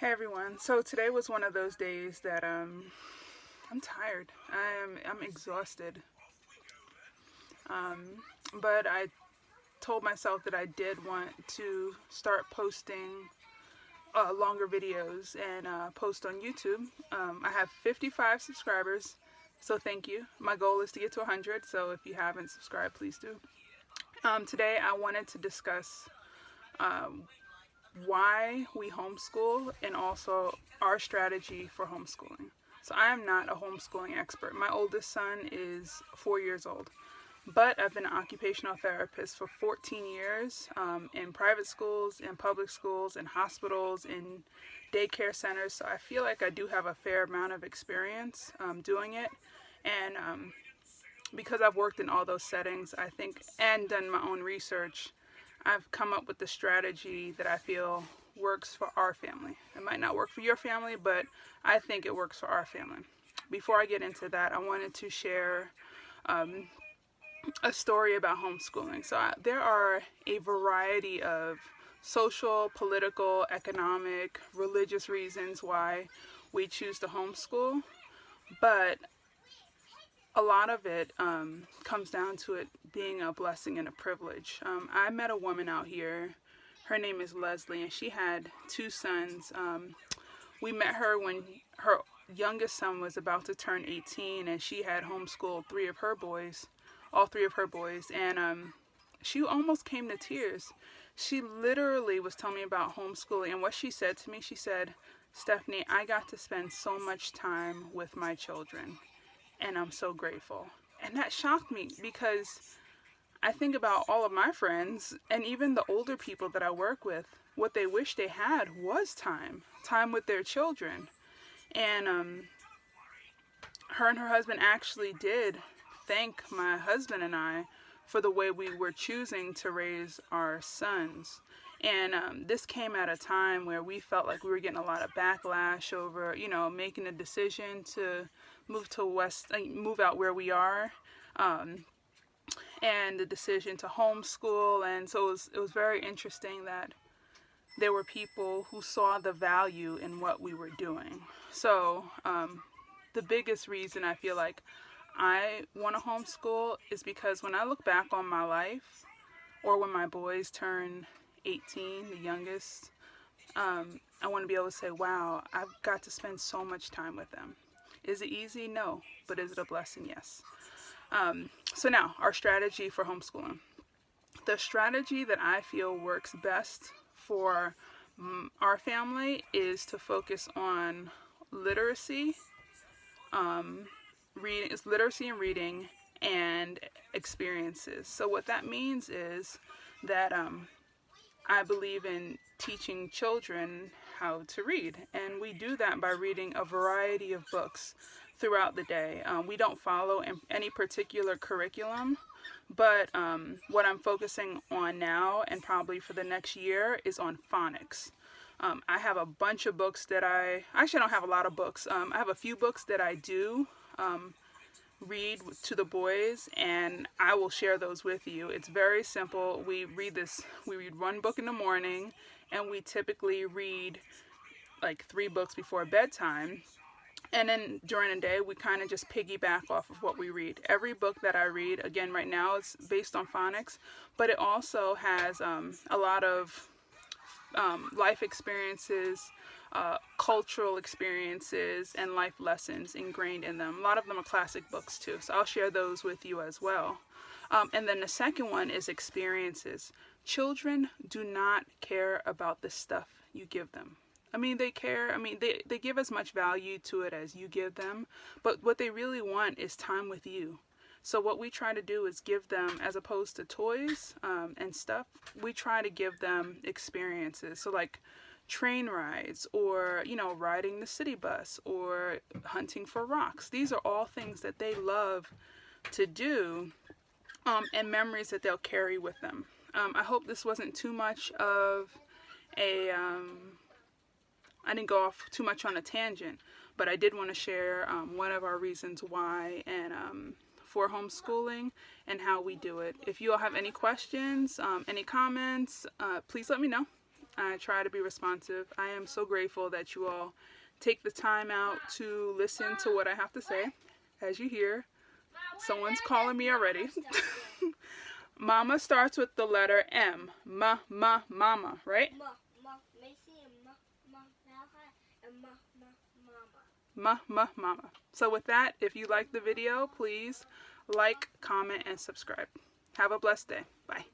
Hey everyone. So today was one of those days that I'm tired. I'm exhausted. Um, but I told myself that I did want to start posting longer videos and post on YouTube. I have 55 subscribers, so thank you. My goal is to get to 100, so if you haven't subscribed, please do. Today I wanted to discuss um, why we homeschool and also our strategy for homeschooling. So I am not a homeschooling expert. My oldest son is 4 years old, but I've been an occupational therapist for 14 years in private schools, in public schools, in hospitals, in daycare centers. So I feel like I do have a fair amount of experience doing it. And because I've worked in all those settings, I think, and done my own research, I've come up with the strategy that I feel works for our family. It might not work for your family, but I think it works for our family. Before I get into that, I wanted to share um, a story about homeschooling. There are a variety of social, political, economic, religious reasons why we choose to homeschool, but a lot of it comes down to it being a blessing and a privilege. I met a woman out here. Her name is Leslie, and she had two sons. We met her when her youngest son was about to turn 18, and she had homeschooled all three of her boys, and she almost came to tears. She literally was telling me about homeschooling, and what she said to me, she said, "Stephanie, I got to spend so much time with my children, and I'm so grateful." And that shocked me because I think about all of my friends and even the older people that I work with. What they wish they had was time with their children. And her and her husband actually did thank my husband and I for the way we were choosing to raise our sons. And this came at a time where we felt like we were getting a lot of backlash over, making a decision to move out where we are, um, and the decision to homeschool. And so it was very interesting that there were people who saw the value in what we were doing. So the biggest reason I feel like I want to homeschool is because when I look back on my life, or when my boys turn 18, the youngest, I want to be able to say, wow, I've got to spend so much time with them. Is it easy? No. But is it a blessing? Yes. So now, our strategy for homeschooling. The strategy that I feel works best for our family is to focus on literacy, literacy and reading, and experiences. So what that means is that I believe in teaching children how to read, and we do that by reading a variety of books throughout the day. We don't follow any particular curriculum, but what I'm focusing on now and probably for the next year is on phonics. I have a bunch of books that I actually don't have a lot of books. I have a few books that I do read to the boys, and I will share those with you. It's very simple. We read one book in the morning, and we typically read like 3 books before bedtime. And then during the day, we kind of just piggyback off of what we read. Every book that I read, again, right now, it's based on phonics, but it also has a lot of life experiences, cultural experiences, and life lessons ingrained in them. A lot of them are classic books too, so I'll share those with you as well. And then the second one is experiences. Children do not care about the stuff you give them. I mean, they care. I mean, they give as much value to it as you give them, but what they really want is time with you. So what we try to do is give them, as opposed to toys and stuff, we try to give them experiences. So like train rides, or riding the city bus, or hunting for rocks. These are all things that they love to do, and memories that they'll carry with them. I hope this wasn't too much of a I didn't go off too much on a tangent, but I did want to share one of our reasons why and for homeschooling and how we do it. If you all have any questions, any comments, please let me know. I try to be responsive. I am so grateful that you all take the time out to listen to what I have to say. As you hear, someone's calling me already. Mama starts with the letter M. Mama, right? Mama. So with that, if you like the video, please like, comment, and subscribe. Have a blessed day. Bye.